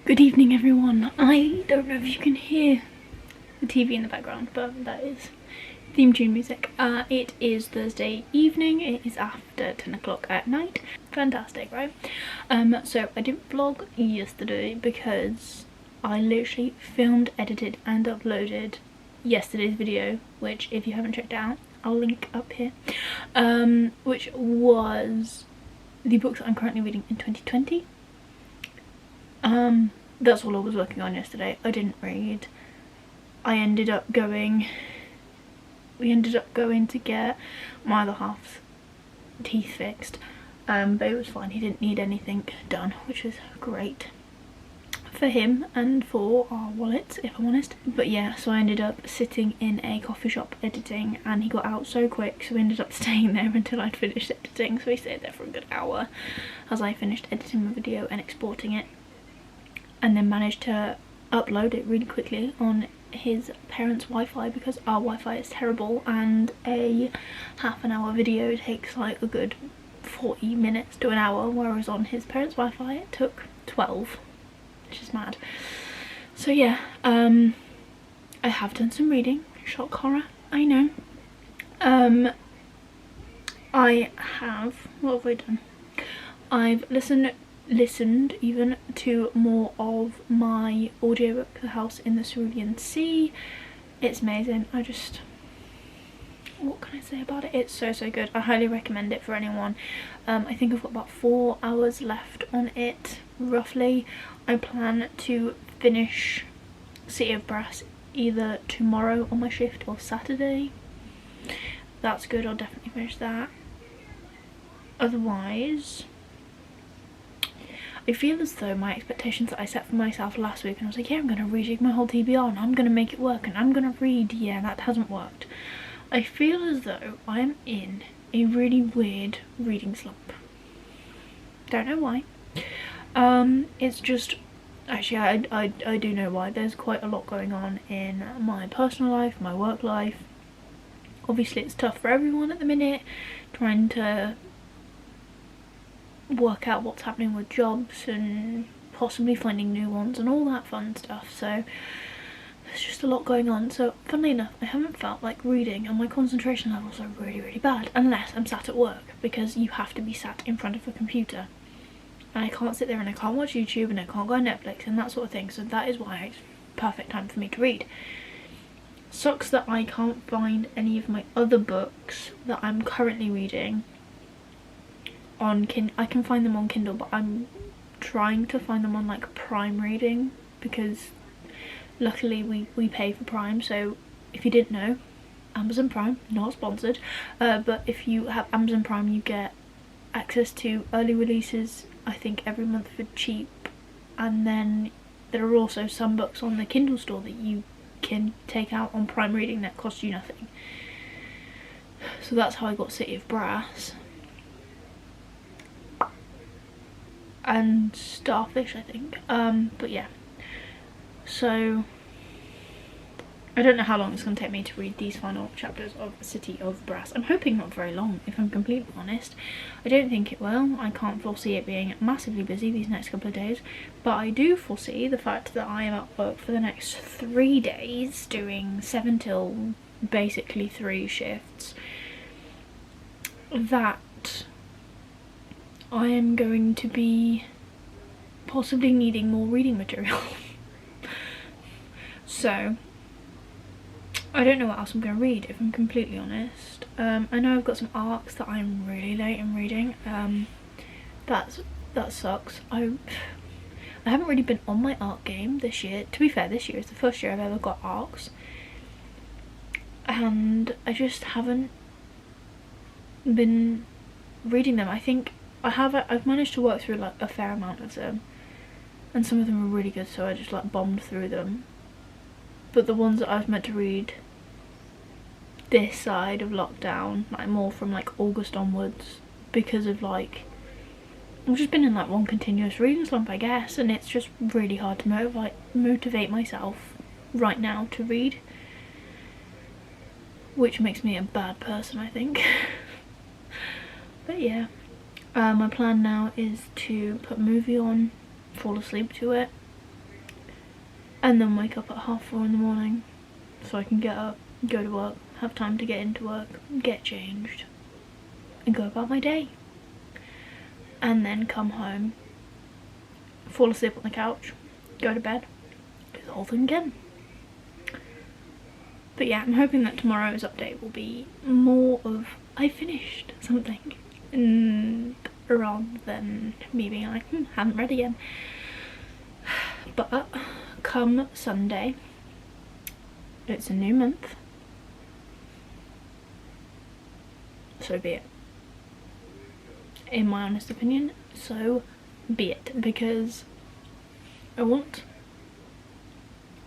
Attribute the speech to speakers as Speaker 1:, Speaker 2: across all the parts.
Speaker 1: Good evening everyone. I don't know if you can hear the TV in the background, but that is theme tune music. It is Thursday evening. It is after 10 o'clock at night. Fantastic, right? So I didn't vlog yesterday because I literally filmed, edited and uploaded yesterday's video, which if you haven't checked out, I'll link up here, which was the books that I'm currently reading in 2020. That's all I was working on yesterday. I didn't read. We ended up going to get my other half's teeth fixed, but it was fine. He didn't need anything done, which is great for him and for our wallets, if I'm honest. But yeah, so I ended up sitting in a coffee shop editing, and he got out so quick, so we ended up staying there until I'd finished editing. So we stayed there for a good hour as I finished editing the video and exporting it, and then managed to upload it really quickly on his parents' Wi-Fi because our Wi-Fi is terrible, and a half-an-hour video takes like a good 40 minutes to an hour, whereas on his parents' Wi-Fi it took 12, which is mad. So yeah, I have done some reading. Shock horror, I know. I have, what have I done? I've listened even to more of my audiobook, The House in the Cerulean Sea. It's amazing. What can I say about it? It's so good. I highly recommend it for anyone. I think I've got about 4 hours left on it, roughly. I plan to finish City of Brass either tomorrow on my shift or Saturday. That's good, I'll definitely finish that. Otherwise, I feel as though my expectations that I set for myself last week, and I was like, yeah, I'm going to rejig my whole TBR and I'm going to make it work and I'm going to read, yeah, that hasn't worked. I feel as though I'm in a really weird reading slump. Don't know why. It's just, actually I do know why. There's quite a lot going on in my personal life, my work life. Obviously it's tough for everyone at the minute, trying to work out what's happening with jobs and possibly finding new ones and all that fun stuff. So there's just a lot going on. So funnily enough, I haven't felt like reading, and my concentration levels are really bad unless I'm sat at work, because you have to be sat in front of a computer and I can't sit there and I can't watch YouTube and I can't go on Netflix and that sort of thing. So that is why it's perfect time for me to read. Sucks that I can't find any of my other books that I'm currently reading on Kindle. I can find them on Kindle, but I'm trying to find them on like Prime Reading, because luckily we pay for Prime. So if you didn't know, Amazon Prime, not sponsored, but if you have Amazon Prime you get access to early releases, I think every month for cheap, and then there are also some books on the Kindle store that you can take out on Prime Reading that cost you nothing. So that's how I got City of Brass and Starfish, I think. But yeah, so I don't know how long it's going to take me to read these final chapters of City of Brass. I'm hoping not very long, if I'm completely honest. I don't think it will. I can't foresee it being massively busy these next couple of days, but I do foresee the fact that I am at work for the next 3 days doing 7 till basically 3 shifts, that I am going to be possibly needing more reading material. So I don't know what else I'm going to read, if I'm completely honest. I know I've got some arcs that I'm really late in reading. That sucks. I haven't really been on my arc game this year. To be fair, this year is the first year I've ever got arcs, and I just haven't been reading them. I think I've managed to work through like a fair amount of them, and some of them are really good, so I just like bombed through them. But the ones that I was meant to read this side of lockdown, like more from like August onwards, because of like, I've just been in like one continuous reading slump, I guess, and it's just really hard to motivate myself right now to read, which makes me a bad person, I think. But yeah, my plan now is to put a movie on, fall asleep to it, and then wake up at 4:30 in the morning so I can get up, go to work, have time to get into work, get changed and go about my day, and then come home, fall asleep on the couch, go to bed, do the whole thing again. But yeah, I'm hoping that tomorrow's update will be more of I finished something, rather than me being like, haven't read again. But come Sunday, it's a new month, so be it. In my honest opinion, so be it, because I want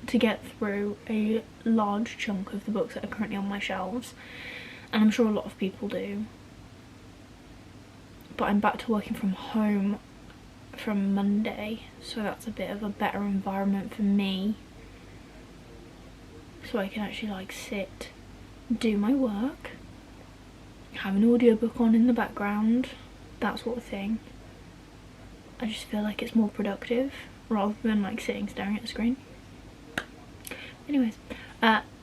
Speaker 1: to get through a large chunk of the books that are currently on my shelves, and I'm sure a lot of people do. But I'm back to working from home from Monday, so that's a bit of a better environment for me, so I can actually like sit, do my work, have an audiobook on in the background, that sort of thing. I just feel like it's more productive rather than like sitting staring at the screen. Anyways,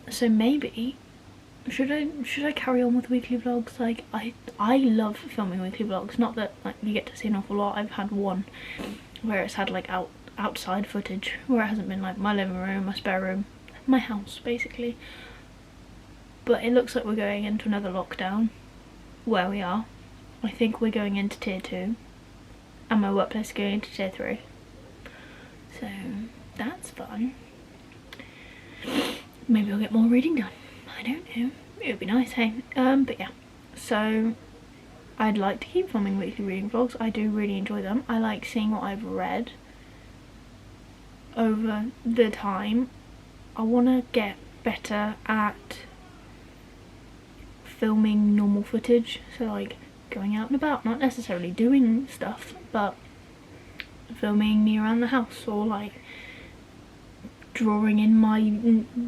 Speaker 1: so maybe should I carry on with weekly vlogs? Like I love filming weekly vlogs. Not that like you get to see an awful lot. I've had one where it's had like outside footage, where it hasn't been like my living room, my spare room, my house basically. But it looks like we're going into another lockdown where we are. I think we're going into tier 2 and my workplace is going into tier 3. So that's fun. Maybe I'll get more reading done. I don't know. It would be nice, hey? But yeah. So I'd like to keep filming weekly reading vlogs. I do really enjoy them. I like seeing what I've read over the time. I want to get better at filming normal footage. So like going out and about, not necessarily doing stuff, but filming me around the house, or like drawing in my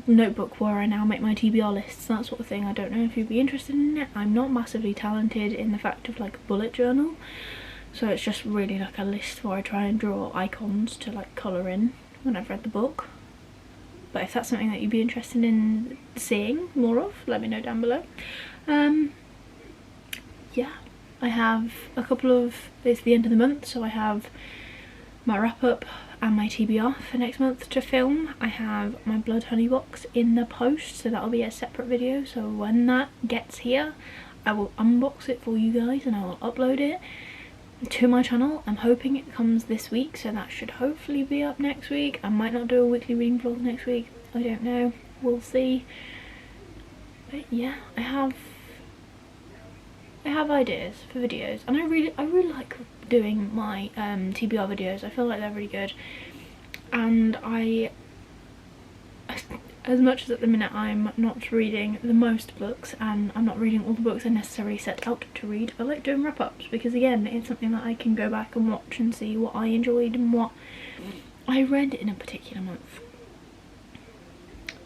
Speaker 1: notebook where I now make my TBR lists, that sort of thing. I don't know if you'd be interested in it. I'm not massively talented in the fact of like a bullet journal, so it's just really like a list where I try and draw icons to like colour in when I've read the book. But if that's something that you'd be interested in seeing more of, let me know down below. Yeah, I have a couple of, it's the end of the month, so I have my wrap up and my TBR for next month to film. I have my Blood Honey box in the post, so that'll be a separate video. So when that gets here, I will unbox it for you guys and I will upload it to my channel. I'm hoping it comes this week, so that should hopefully be up next week. I might not do a weekly reading vlog next week, I don't know, we'll see. But yeah, I have ideas for videos, and I really like doing my TBR videos. I feel like they're really good, and as much as at the minute I'm not reading the most books and I'm not reading all the books I necessarily set out to read, I like doing wrap-ups, because again it's something that I can go back and watch and see what I enjoyed and what I read in a particular month.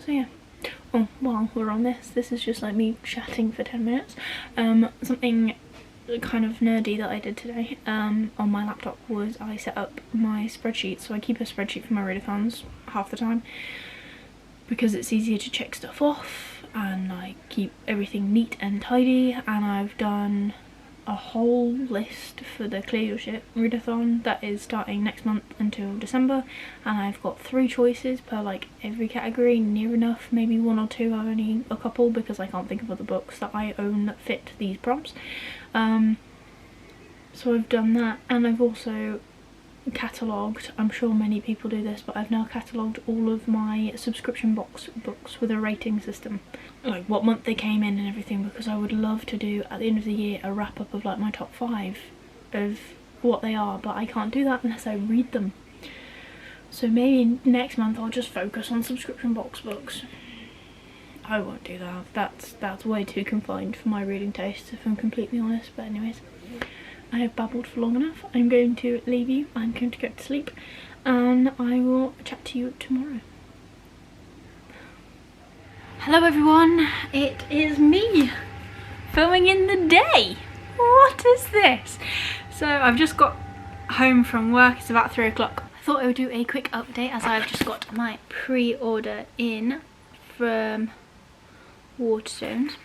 Speaker 1: So yeah. Oh, while we're on this is just like me chatting for 10 minutes. Something kind of nerdy that I did today on my laptop was I set up my spreadsheet. So I keep a spreadsheet for my readathons half the time because it's easier to check stuff off and I keep everything neat and tidy. And I've done a whole list for the Clear Your Shit readathon that is starting next month until December, and I've got 3 choices per like every category, near enough, maybe 1 or 2, I've only a couple because I can't think of other books that I own that fit these prompts. So I've done that, and I've also catalogued, I'm sure many people do this, but I've now catalogued all of my subscription box books with a rating system, like what month they came in and everything, because I would love to do at the end of the year a wrap up of like my top 5 of what they are, but I can't do that unless I read them. So maybe next month I'll just focus on subscription box books. I won't do that, that's way too confined for my reading taste, if I'm completely honest. But anyways, I have babbled for long enough. I'm going to leave you. I'm going to go to sleep, and I will chat to you tomorrow. Hello everyone, it is me filming in the day. What is this? So I've just got home from work. It's about 3 o'clock. I thought I would do a quick update as I've just got my pre-order in from Waterstones.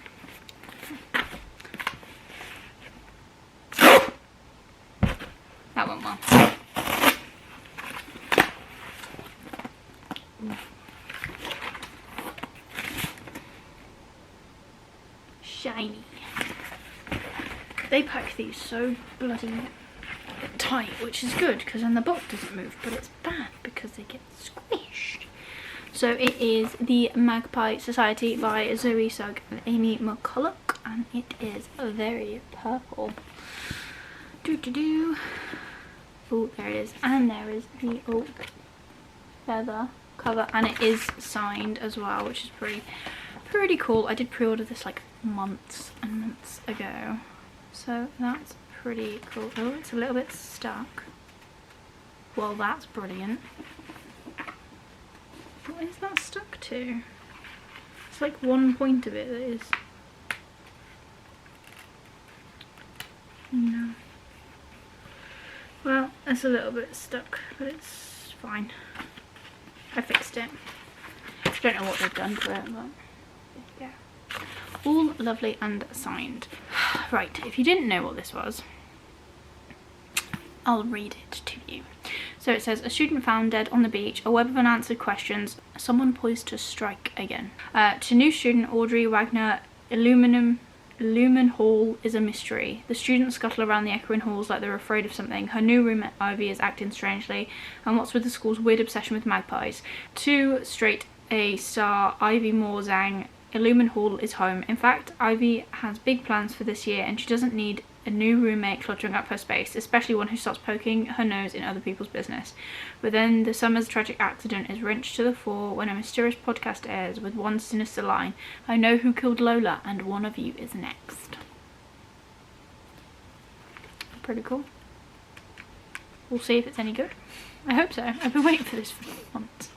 Speaker 1: That went well. Shiny. They pack these so bloody tight, which is good because then the box doesn't move, but it's bad because they get squished. So it is the Magpie Society by Zoe Sugg and Amy McCulloch, and it is very purple. Oh, there it is, and there is the feather cover, and it is signed as well, which is pretty cool. I did pre-order this like months and months ago, so that's pretty cool. Oh, it's a little bit stuck. Well, that's brilliant. What is that stuck to? It's like one point of it that is. No. Well, it's a little bit stuck, but it's fine. I fixed it. I don't know what they've done to it, but yeah. All lovely and signed. Right, if you didn't know what this was, I'll read it to you. So it says, a student found dead on the beach, a web of unanswered questions, someone poised to strike again. To new student Audrey Wagner, Illumin Hall is a mystery. The students scuttle around the echoing halls like they're afraid of something. Her new roommate Ivy is acting strangely. And what's with the school's weird obsession with magpies? 2 straight A star Ivy Moore Zhang. Illumin Hall is home. In fact, Ivy has big plans for this year and she doesn't need a new roommate cluttering up her space, especially one who starts poking her nose in other people's business. But then the summer's tragic accident is wrenched to the fore when a mysterious podcast airs with one sinister line, I know who killed Lola and one of you is next. Pretty cool. We'll see if it's any good. I hope so. I've been waiting for this for months.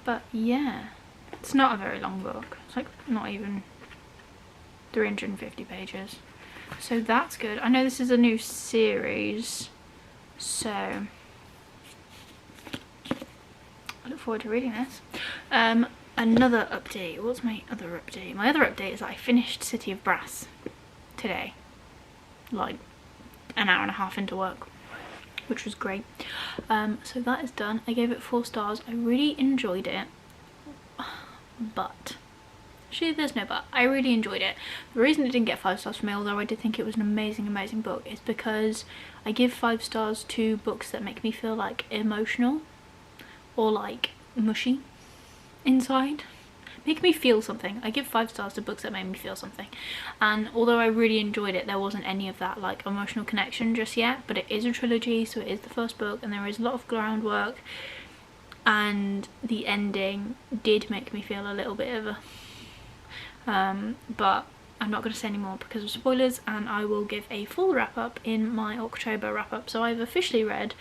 Speaker 1: But yeah, it's not a very long book. It's like not even 350 pages. So that's good. I know this is a new series, so I look forward to reading this. Another update. What's my other update? My other update is that I finished City of Brass today, like an hour and a half into work, which was great. So that is done. I gave it 4 stars. I really enjoyed it, but actually, there's no but. I really enjoyed it. The reason it didn't get 5 stars from me, although I did think it was an amazing book, is because I give 5 stars to books that make me feel like emotional or like mushy inside. Make me feel something. I give 5 stars to books that make me feel something. And although I really enjoyed it, there wasn't any of that like emotional connection just yet. But it is a trilogy, so it is the first book, and there is a lot of groundwork. And the ending did make me feel a little bit of a but I'm not going to say any more because of spoilers, and I will give a full wrap up in my October wrap up. So I've officially read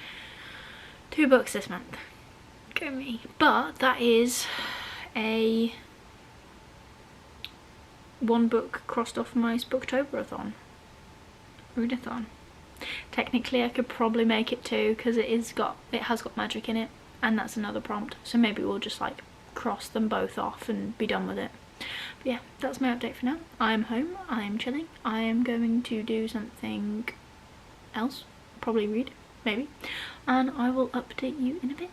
Speaker 1: 2 books this month. Go me. But that is a 1 book crossed off my Spooktober-a-thon. Readathon. Technically I could probably make it 2 because it has got magic in it, and that's another prompt. So maybe we'll just like cross them both off and be done with it. But yeah, that's my update for now. I am home, I am chilling, I am going to do something else, probably read, maybe, and I will update you in a bit.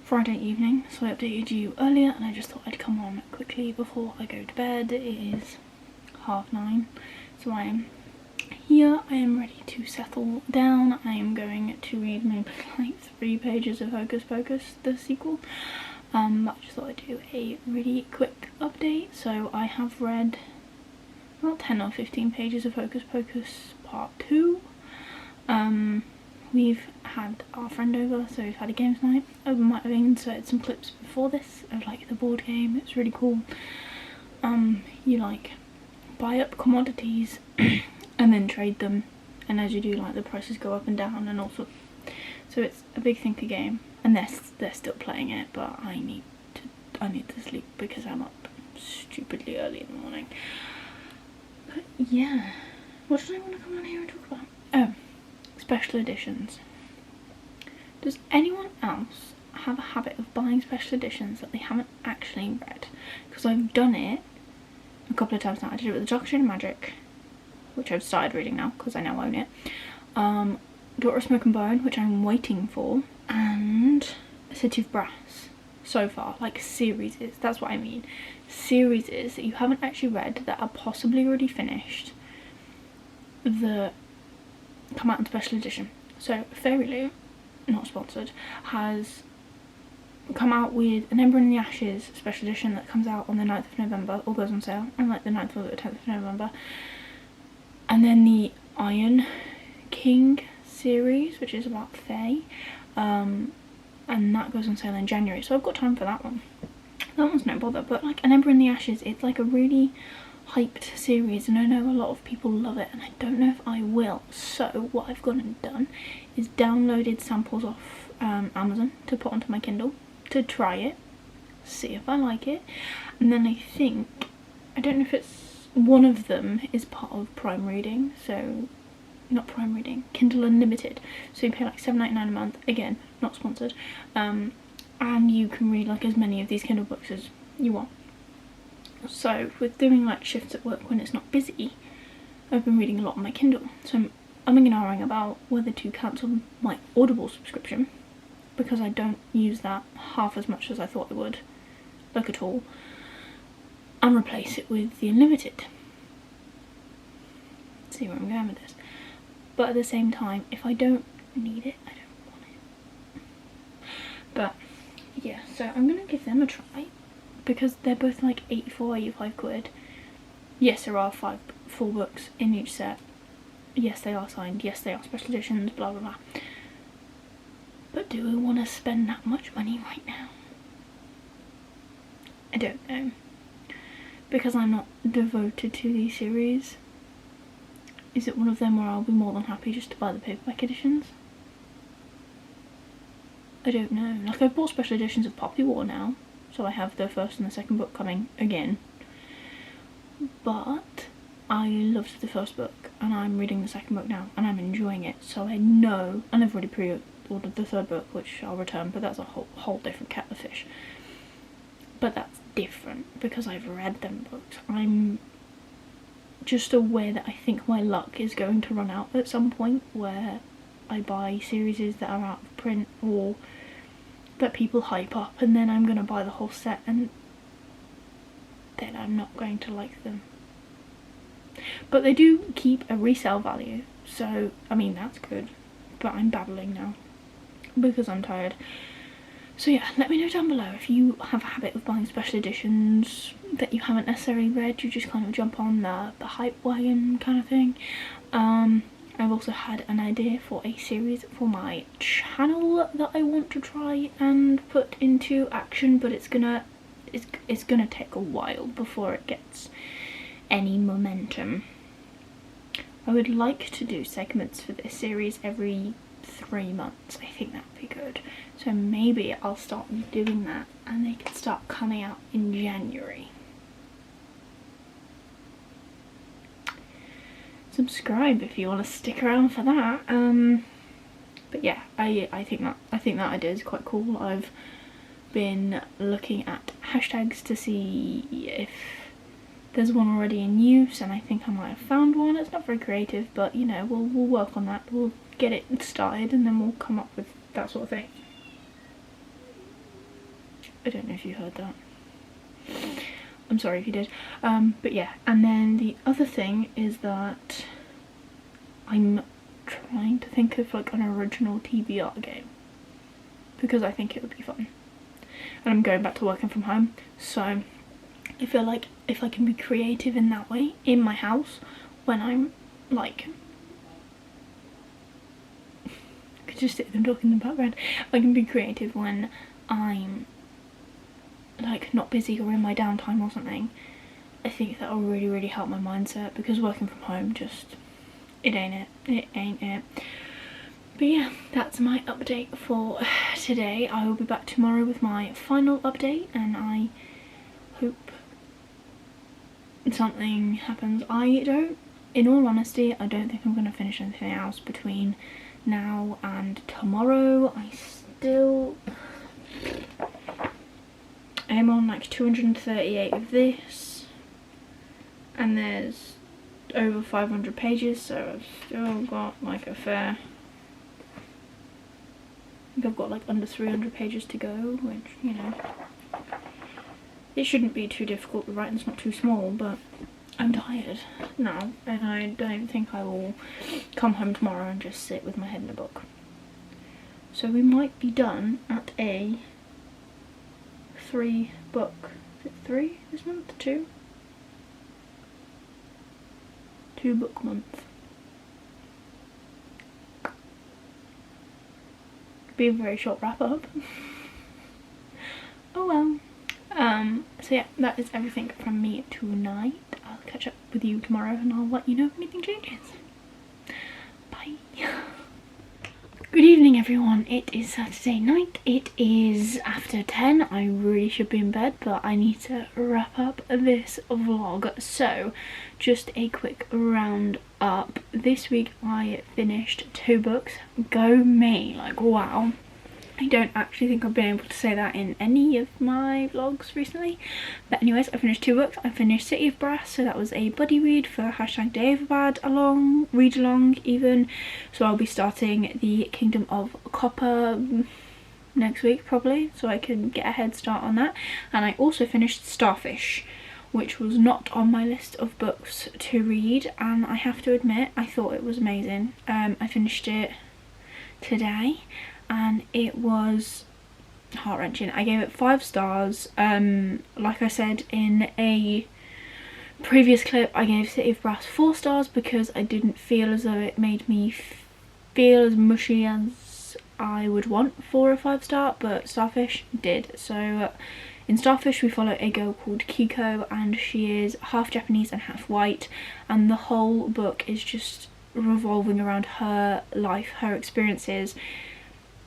Speaker 1: Friday evening, so I updated you earlier and I just thought I'd come on quickly before I go to bed. It is 9:30, so I am here. I am ready to settle down. I am going to read maybe like 3 pages of Hocus Pocus, the sequel. But I just thought I'd do a really quick update. So I have read about 10 or 15 pages of Hocus Pocus Part 2. We've had our friend over, so we've had a games night. I might have inserted some clips before this of like the board game. It's really cool. You like buy up commodities and then trade them, and as you do, like the prices go up and down and also, so it's a big thinker game. And they're still playing it, but I need to sleep because I'm up stupidly early in the morning. But yeah, what did I want to come on here and talk about? Oh, special editions. Does anyone else have a habit of buying special editions that they haven't actually read? Because I've done it a couple of times now. I did it with the Doctor and Magic, which I've started reading now because I now own it. Daughter of Smoke and Bone, which I'm waiting for, and City of Brass. So far, like series, that's what I mean. Series that you haven't actually read that are possibly already finished that come out in special edition. So Fairy Loot, not sponsored, has come out with An Ember in the Ashes special edition that comes out on the 9th of November, or goes on sale on like the 9th or the 10th of November. And then the Iron King series, which is about Fae, and that goes on sale in January, so I've got time for that one. That one's no bother. But like An Ember in the Ashes, it's like a really hyped series and I know a lot of people love it, and I don't know if I will. So what I've gone and done is downloaded samples off Amazon to put onto my Kindle to try it, see if I like it, and then I don't know if it's one of them is part of Prime Reading, so not Prime Reading, Kindle Unlimited, so you pay like $7.99 a month, again not sponsored, and you can read like as many of these Kindle books as you want. So with doing like shifts at work when it's not busy, I've been reading a lot on my Kindle, so I'm umming and ahhing about whether to cancel my Audible subscription because I don't use that half as much as I thought I would, like at all, and replace it with the Unlimited. See where I'm going with this. But at the same time, if I don't need it, I don't want it. But yeah, so I'm gonna give them a try because they're both like 85 quid. Yes, there are 4 books in each set. Yes, they are signed. Yes, they are special editions, blah blah blah. But do we want to spend that much money right now? I don't know. Because I'm not devoted to these series. Is it one of them where I'll be more than happy just to buy the paperback editions? I don't know. Like, I've bought special editions of Poppy War now, so I have the first and the second book coming again. But I loved the first book, and I'm reading the second book now, and I'm enjoying it, so I know, and I've already pre-ordered the third book, which I'll return, but that's a whole different kettle of fish. But that's different, because I've read them books. I'm just aware that I think my luck is going to run out at some point where I buy series that are out of print or that people hype up, and then I'm going to buy the whole set and then I'm not going to like them. But they do keep a resale value, so I mean that's good. But I'm babbling now because I'm tired. So yeah, let me know down below if you have a habit of buying special editions that you haven't necessarily read, you just kind of jump on the hype wagon kind of thing. I've also had an idea for a series for my channel that I want to try and put into action, but it's gonna take a while before it gets any momentum. I would like to do segments for this series every 3 months. I think that'd be good. So maybe I'll start doing that and they can start coming out in January. Subscribe if you want to stick around for that. But yeah, I think that idea is quite cool. I've been looking at hashtags to see if there's one already in use, and I think I might have found one. It's not very creative, but you know, we'll work on that. We'll get it started and then we'll come up with that sort of thing. I don't know if you heard that. I'm sorry if you did. But yeah, and then the other thing is that I'm trying to think of like an original TBR game, because I think it would be fun. And I'm going back to working from home, so I feel like if I can be creative in that way in my house when I'm like, I could just sit and talk in the background. I can be creative when I'm like not busy or in my downtime or something. I think that'll really help my mindset, because working from home just, it ain't it. But yeah, that's my update for today. I will be back tomorrow with my final update, and I hope something happens. In all honesty, I don't think I'm going to finish anything else between now and tomorrow. I'm on like 238 of this, and there's over 500 pages, so I've still got like a fair, I think I've got like under 300 pages to go, which, you know, it shouldn't be too difficult. The writing's not too small, but I'm tired now, and I don't think I will come home tomorrow and just sit with my head in a book. So we might be done at a 3 book, is it 3 this month? 2 book month. Be a very short wrap up. Oh well. So yeah, that is everything from me tonight. I'll catch up with you tomorrow, and I'll let you know if anything changes. Bye. Good evening everyone, it is Saturday night, it is after 10, I really should be in bed, but I need to wrap up this vlog. So just a quick round up. This week I finished 2 books, go me, like wow. I don't actually think I've been able to say that in any of my vlogs recently. But anyways, I finished 2 books. I finished City of Brass, so that was a buddy read for #DayOfAbad read along even. So I'll be starting the Kingdom of Copper next week probably, so I can get a head start on that. And I also finished Starfish, which was not on my list of books to read, and I have to admit I thought it was amazing. I finished it today, and it was heart-wrenching. I gave it 5 stars. Like I said in a previous clip, I gave City of Brass 4 stars because I didn't feel as though it made me feel as mushy as I would want for a 5-star, but Starfish did. So in Starfish we follow a girl called Kiko, and she is half Japanese and half white, and the whole book is just revolving around her life, her experiences.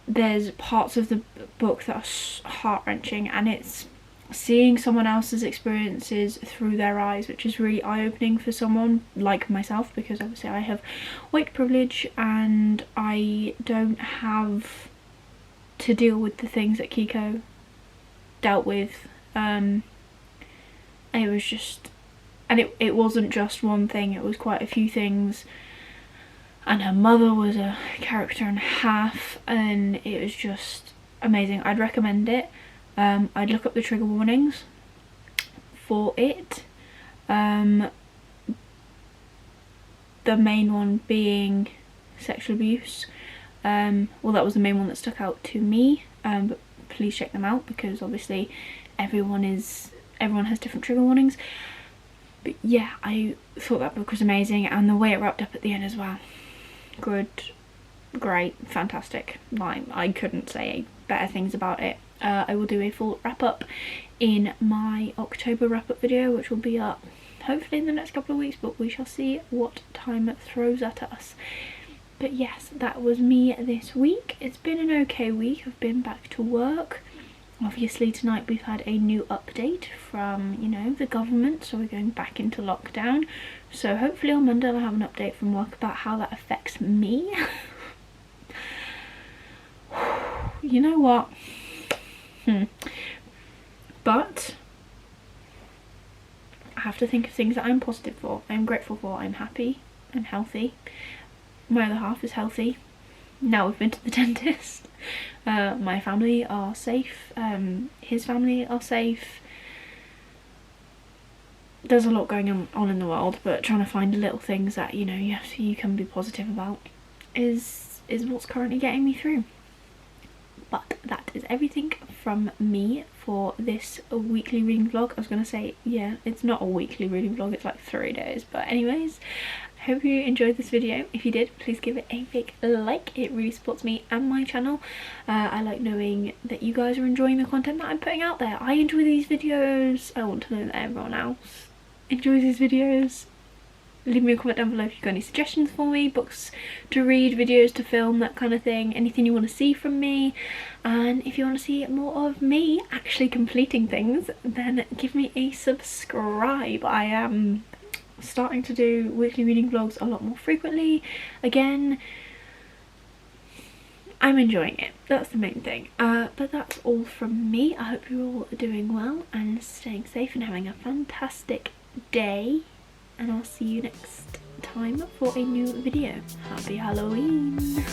Speaker 1: There's parts of the book that are heart-wrenching, and it's seeing someone else's experiences through their eyes, which is really eye-opening for someone like myself, because obviously I have white privilege and I don't have to deal with the things that Kiko dealt with. It was just, and it wasn't just one thing, it was quite a few things. And her mother was a character and a half, and it was just amazing. I'd recommend it. I'd look up the trigger warnings for it. The main one being sexual abuse. Well, that was the main one that stuck out to me, but please check them out, because obviously everyone has different trigger warnings. But yeah, I thought that book was amazing, and the way it wrapped up at the end as well. Good, great, fantastic. Like, I couldn't say better things about it. I will do a full wrap up in my October wrap up video, which will be up hopefully in the next couple of weeks, but we shall see what time it throws at us. But yes, that was me this week. It's been an okay week. I've been back to work. Obviously tonight we've had a new update from, you know, the government, so we're going back into lockdown. So hopefully on Monday I'll have an update from work about how that affects me. You know what? But I have to think of things that I'm positive for, I'm grateful for, I'm happy and healthy. My other half is healthy. now we've been to the dentist. My family are safe, his family are safe. There's a lot going on in the world, but trying to find little things that, you know, you can be positive about is what's currently getting me through. But that is everything from me for this weekly reading vlog. I was gonna say, yeah, it's not a weekly reading vlog, it's like 3 days. But anyways, I hope you enjoyed this video. If you did, please give it a big like. It really supports me and my channel. I like knowing that you guys are enjoying the content that I'm putting out there. I enjoy these videos. I want to know that everyone else enjoys these videos. Leave me a comment down below if you've got any suggestions for me, books to read, videos to film, that kind of thing, anything you want to see from me. And if you want to see more of me actually completing things, then give me a subscribe. I am starting to do weekly reading vlogs a lot more frequently again. I'm enjoying it, that's the main thing. But that's all from me. I hope you're all doing well and staying safe and having a fantastic day. And I'll see you next time for a new video. Happy Halloween!